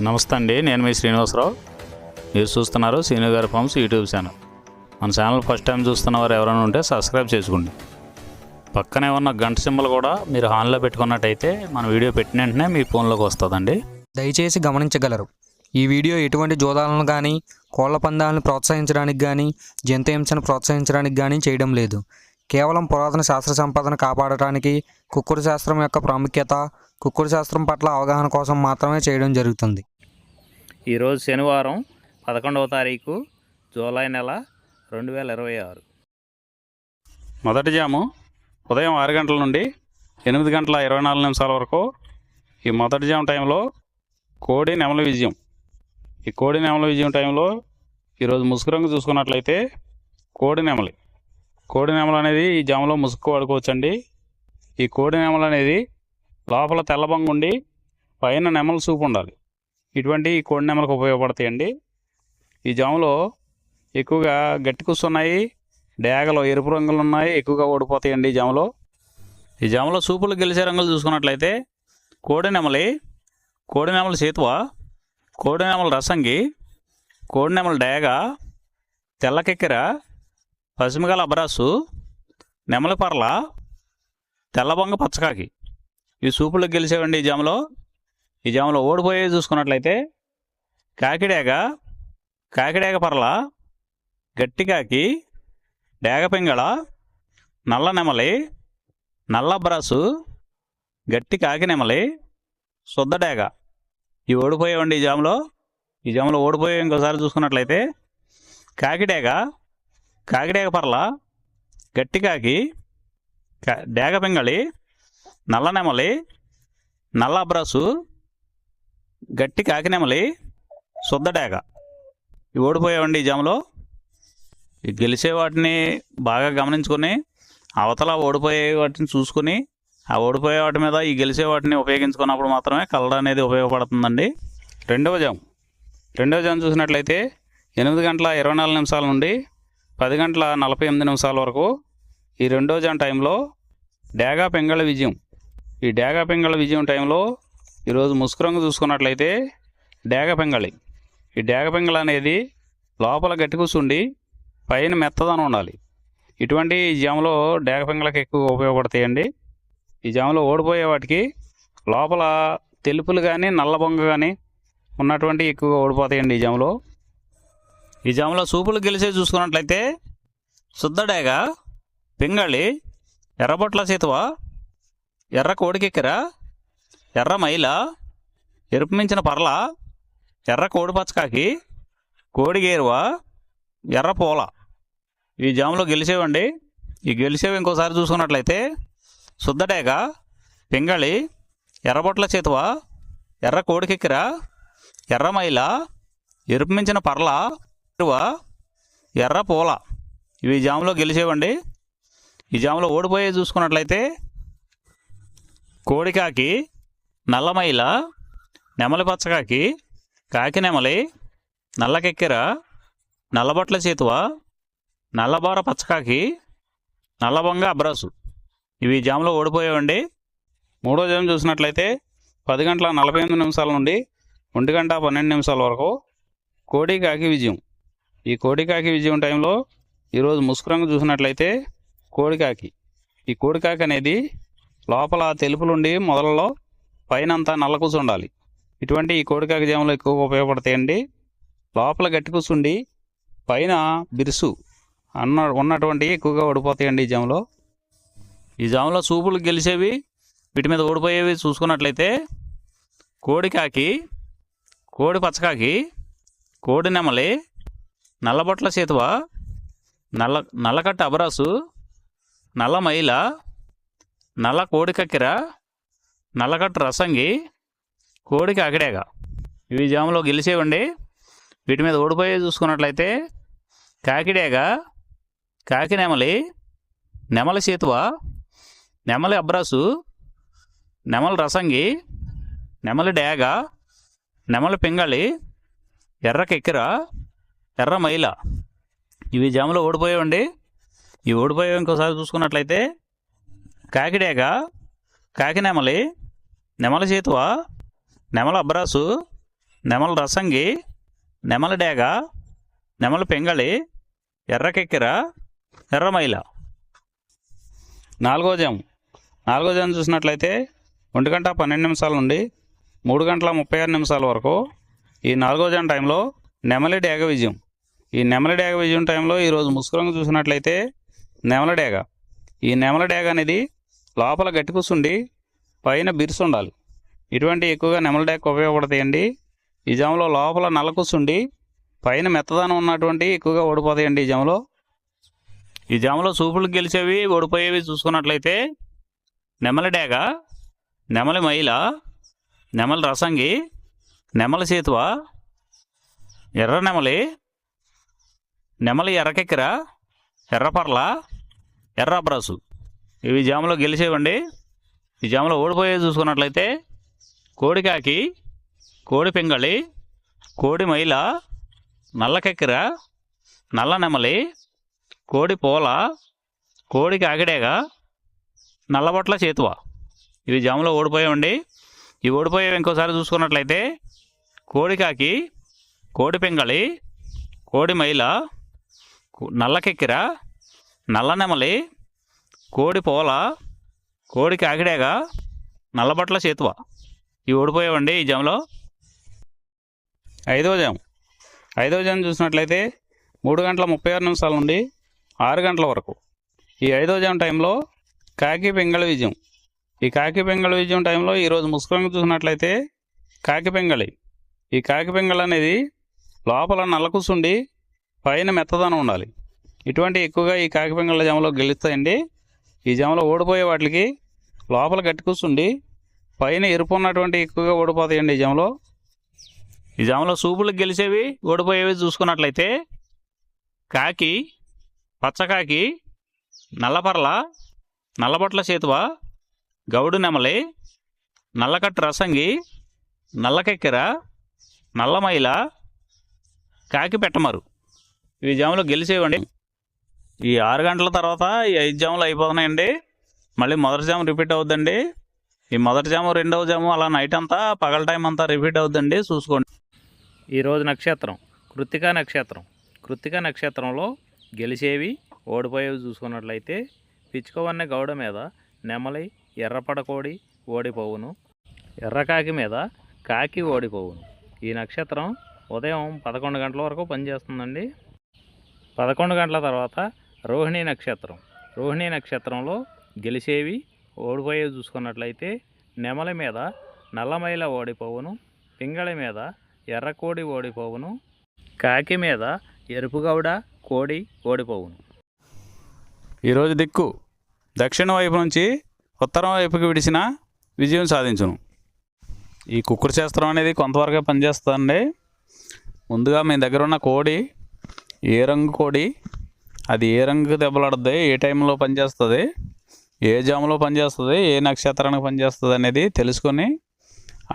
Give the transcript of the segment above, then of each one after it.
నమస్తే అండి, నేను మీ శ్రీనివాసరావు. మీరు చూస్తున్నారు శ్రీను గారి ఫార్మ్స్ యూట్యూబ్ ఛానల్. మన ఛానల్ ఫస్ట్ టైం చూస్తున్న వారు ఎవరైనా ఉంటే సబ్స్క్రైబ్ చేసుకోండి. పక్కనే ఉన్న గంట సింబల్ కూడా మీరు ఆన్లో పెట్టుకున్నట్టయితే మన వీడియో పెట్టిన వెంటనే మీ ఫోన్లోకి వస్తుందండి. దయచేసి గమనించగలరు, ఈ వీడియో ఎటువంటి జోదాలను కానీ కోళ్ల పందాలను ప్రోత్సహించడానికి కానీ జంతు హింసను ప్రోత్సహించడానికి కానీ చేయడం లేదు. కేవలం పురాతన శాస్త్ర సంపదను కాపాడటానికి, కుక్కుడు శాస్త్రం యొక్క ప్రాముఖ్యత, కుక్కుడు శాస్త్రం పట్ల అవగాహన కోసం మాత్రమే చేయడం జరుగుతుంది. ఈరోజు శనివారం 11వ తారీఖు జూలై నెల 2026. మొదటి జాము ఉదయం 6 గంటల నుండి 8 గంటల 24 నిమిషాల వరకు. ఈ మొదటి జాము టైంలో కోడి నెమలి విజయం. ఈ కోడి నెమలి విజయం టైంలో ఈరోజు ముసుగు రంగు చూసుకున్నట్లయితే కోడి నెమలి అనేది ఈ జాములో ముసుగు వాడుకోవచ్చండి. ఈ కోడి నెమలి అనేది లోపల తెల్లబంగు ఉండి పైన నెమలి సూపు ఉండాలి. ఇటువంటి ఈ కోడి నెమలకు ఉపయోగపడతాయండి. ఈ జాములో ఎక్కువగా గట్టి కూస్తున్నాయి, డేగలు ఎరుపు రంగులు ఉన్నాయి, ఎక్కువగా ఓడిపోతాయండి ఈ జాములో సూపులు గెలిచే రంగులు చూసుకున్నట్లయితే కోడి నెమలి సేతువ, కోడి నెమలి రసంగి, కోడి నెమలి డేగ, తెల్లకెక్కెర, పసిమిగల అబ్రాసు, నెమలి పర్ల, తెల్లబొంగ పచ్చకాకి. ఈ సూపులకు గెలిచేవండి ఈ జాములో ఓడిపోయేవి చూసుకున్నట్లయితే కాకిడేగ పర్ల, గట్టికాకి, డేగ పింగళ, నల్ల నెమలి, నల్ల అబ్రాసు, గట్టి కాకి నెమలి, శుద్ధ డేగ. ఇవి ఓడిపోయేవండి ఈ జాములో ఓడిపోయే ఇంకోసారి చూసుకున్నట్లయితే కాకిడేగ పర్ల, గట్టి కాకి, డేగ పింగళి, నల్ల నెమలి, నల్ల అబ్రాసు, గట్టి కాకి నెమలి, శుద్ధ డేగ. ఇవి ఓడిపోయావండి ఈ జాములో. ఈ గెలిచే వాటిని బాగా గమనించుకొని అవతల ఓడిపోయే వాటిని చూసుకుని ఆ ఓడిపోయే వాటి మీద ఈ గెలిచే వాటిని ఉపయోగించుకున్నప్పుడు మాత్రమే కలర్ అనేది ఉపయోగపడుతుందండి. రెండవ జాము చూసినట్లయితే 8 గంటల 24 నిమిషాల నుండి 10 గంటల 48 నిమిషాల వరకు. ఈ రెండో జాము టైంలో డేగా పింగళ విజయం. ఈ డేగా పింగళ విజయం టైంలో ఈరోజు ముసుగు రంగు చూసుకున్నట్లయితే డేగ పింగళి. ఈ డేగ పింగళ అనేది లోపల గట్టి కూర్చుండి పైన మెత్తదనం ఉండాలి. ఇటువంటి ఈ జాములో డేగ పింగళకి ఎక్కువ ఉపయోగపడతాయండి. ఈ జాములో ఓడిపోయే వాటికి లోపల తెలుపులు కానీ నల్ల బొంగ కానీ ఉన్నటువంటి ఎక్కువగా ఓడిపోతాయండి ఈ జాములో సూపులు గెలిచే చూసుకున్నట్లయితే శుద్ధ డేగ, పింగళి, ఎర్రబొట్ల సేతువ, ఎర్ర కోడికెక్కెర, ఎర్ర మైల, ఎరుపు మించిన పర్ల, ఎర్ర కోడి పచ్చకాకి, కోడి గేరువ, ఎర్ర పూల. ఈ జాములో గెలిచేవండి. ఈ గెలిచేవి ఇంకోసారి చూసుకున్నట్లయితే శుద్ధ డేగ, పింగళి, ఎర్రబొట్ల చేతువ, ఎర్ర కోడికెక్కెర, ఎర్ర మైల, ఎరుపు మించిన పర్ల, ఎర్ర పూల. ఇవి జాములో గెలిచేవండి. ఈ జాములో ఓడిపోయే చూసుకున్నట్లయితే కోడికాకి, నల్లమైల, నెమలి పచ్చకాకి, కాకి నెమలి, నల్లకెక్కెర, నల్లబొట్ల చేతువ, నల్లబోర పచ్చకాకి, నల్లబొంగ అబ్రాసు. ఇవి జాములో ఓడిపోయేవండి. మూడో జాము చూసినట్లయితే 10 గంటల 48 నిమిషాల నుండి 1 గంట 12 నిమిషాల వరకు కోడికాకి విజయం. ఈ కోడికాకి విజయం టైంలో ఈరోజు ముసుగు రంగు చూసినట్లయితే కోడికాకి. ఈ కోడికాకి అనేది లోపల తెలుపులుండి మొదలలో పైన అంతా నల్ల కూసు ఉండాలి. ఇటువంటి ఈ కోడికాకి జాములు ఎక్కువగా ఉపయోగపడతాయండి. లోపల గట్టి కూసుండి పైన బిరుసు ఉన్నటువంటి ఎక్కువగా ఓడిపోతాయండి ఈ జాములో సూపులు గెలిచేవి, వీటి మీద ఓడిపోయేవి చూసుకున్నట్లయితే కోడికాకి, కోడి పచ్చకాకి, కోడి నెమలి, నల్లబొట్ల సేతువ, నల్లకట్ట అబరాసు, నల్ల మైల, నల్ల కోడికెక్కెర, నల్లకట్ట రసంగి, కోడి కాకిడేగ. ఇవి జాములో గెలిచేవండి. వీటి మీద ఓడిపోయే చూసుకున్నట్లయితే కాకిడేగ, కాకి నెమలి, నెమలి సేతువ, నెమలి అబ్రాసు, నెమలి రసంగి, నెమలి డేగ, నెమలి పింగళి, ఎర్రకెక్కెర, ఎర్ర మైల. ఇవి జాములో ఓడిపోయేవండి. ఈ ఓడిపోయేవి ఇంకోసారి చూసుకున్నట్లయితే కాకిడేగ, కాకి నెమలి, నెమలి చేతువ, నెమల అబ్రాసు, నెమల రసంగి, నెమల డేగ, నెమల పెంగళి, ఎర్రకెక్కెర, ఎర్రమైల. 4వ జాము. 4వ జాము చూసినట్లయితే 1:12 నుండి 3:36 వరకు ఈ 4వ జాము టైంలో నెమలి డేగ విజయం. ఈ నెమలి డేగ విజయం టైంలో ఈరోజు ముసుగురంగు చూసినట్లయితే నెమల డేగ. ఈ నెమల డేగ అనేది లోపల గట్టి కూర్చుండి పైన బిరుసు ఉండాలి. ఇటువంటి ఎక్కువగా నెమల డేగకు ఉపయోగపడతాయండి. ఈ జాములో లోపల నల్ల కూర్చుండి పైన మెత్తదనం ఉన్నటువంటి ఎక్కువగా ఓడిపోతాయండి ఈ జాములో. ఈ జాములో సూపులు గెలిచేవి ఓడిపోయేవి చూసుకున్నట్లయితే నెమలి డేగ, నెమలి మైల, నెమలి రసంగి, నెమలి సేతువ, ఎర్ర నెమలి, నెమలి ఎర్రకెక్కెర, ఎర్రపర్ల, ఎర్ర అబ్రాసు. ఇవి జాములో గెలిచేవండి. ఈ జాములో ఓడిపోయేవి చూసుకున్నట్లయితే కోడికాకి, కోడి పెంగళి, కోడి మైల, నల్లకెక్కెర, నల్ల నెమలి, కోడి పోల, కోడి కాకిడేగ, నల్లబొట్ల చేతువ. ఇవి జాములో ఓడిపోయామండి. ఈ ఓడిపోయేవి ఇంకోసారి చూసుకున్నట్లయితే కోడికాకి, కోడి పెంగళి, కోడి మైల, నల్లకెక్కెర, నల్ల నెమలి, కోడి పోల, కోడి కాకిడేగ, నల్లబొట్ల చేతువ. ఇవి ఓడిపోయావండి ఈ జాములో. 5వ జాము. 5వ జాము చూసినట్లయితే 3:36 నుండి 6 గంటల వరకు. ఈ 5వ జాము టైంలో కాకి పెంగళి విజయం. ఈ కాకి పెంగళి విజయం టైంలో ఈరోజు ముసుగురంగు చూసినట్లయితే కాకి పెంగళి. ఈ కాకి పెంగళి అనేది లోపల నల్ల కూసుండి పైన మెత్తదనం ఉండాలి. ఇటువంటి ఎక్కువగా ఈ కాకి పెంగళ జాములో గెలుస్తాయండి. ఈ జాములో ఓడిపోయే వాటికి లోపల గట్టి కూర్చుండి పైన ఎరుపు ఉన్నటువంటి ఎక్కువగా ఓడిపోతాయండి ఈ జాములో. ఈ జాములో సూపులకు గెలిచేవి ఓడిపోయేవి చూసుకున్నట్లయితే కాకి, పచ్చకాకి, నల్లపర్ల, నల్లబొట్ల చేతువ, గౌడు నెమలి, నల్లకట్టు రసంగి, నల్లకెక్కెర, నల్లమైల, కాకి పెట్టమరు. ఈ జాములో గెలిచేవండి. ఈ 6 గంటల తర్వాత ఈ 5 జాములు అయిపోతున్నాయండి. మళ్ళీ మొదటి జాము రిపీట్ అవుద్దండి. ఈ మొదటి జాము, రెండవ జాము అలా నైట్ అంతా పగల టైం అంతా రిపీట్ అవుద్దండి, చూసుకోండి. ఈరోజు నక్షత్రం కృత్తికా నక్షత్రం. కృత్తికా నక్షత్రంలో గెలిచేవి ఓడిపోయేవి చూసుకున్నట్లయితే పిచ్చుకవన్నె గౌడ మీద నెమలి, ఎర్రపడకోడి ఓడిపోవును. ఎర్రకాకి మీద కాకి ఓడిపోవును. ఈ నక్షత్రం ఉదయం 11 గంటల వరకు పనిచేస్తుందండి. 11 గంటల తర్వాత రోహిణీ నక్షత్రం. రోహిణీ నక్షత్రంలో గెలిచేవి ఓడిపోయేవి చూసుకున్నట్లయితే నెమలి మీద నల్లమైల ఓడిపోవును, పింగళి మీద ఎర్రకోడి ఓడిపోవును, కాకి మీద ఎరుపుగౌడ కోడి ఓడిపోవును. ఈరోజు దిక్కు దక్షిణ వైపు నుంచి ఉత్తరం వైపుకి విడిచిన విజయం సాధించును. ఈ కుక్కుడు శాస్త్రం అనేది కొంతవరకే పనిచేస్తుందండి. ముందుగా మీ దగ్గర ఉన్న కోడి ఏ రంగు కోడి, అది ఏ రంగుకి దెబ్బలాడుద్ది, ఏ టైంలో పనిచేస్తుంది, ఏ జాములో పనిచేస్తుంది, ఏ నక్షత్రానికి పనిచేస్తుంది అనేది తెలుసుకొని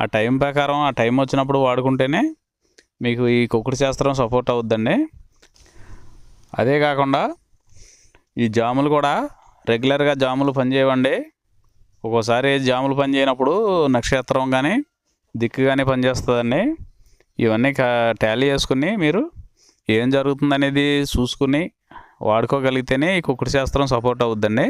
ఆ టైం ప్రకారం ఆ టైం వచ్చినప్పుడు వాడుకుంటేనే మీకు ఈ కుక్కుడు శాస్త్రం సపోర్ట్ అవుద్దండి. అదే కాకుండా ఈ జాములు కూడా రెగ్యులర్గా జాములు పనిచేయవండి. ఒక్కోసారి జాములు పనిచేయనప్పుడు నక్షత్రం కానీ దిక్కు కానీ పనిచేస్తుందండి. ఇవన్నీ టాలీ చేసుకుని మీరు ఏం జరుగుతుందనేది చూసుకుని వాడుకోగలిగితేనే ఈ కుక్కుడు శాస్త్రం సపోర్ట్ అవుద్దండి.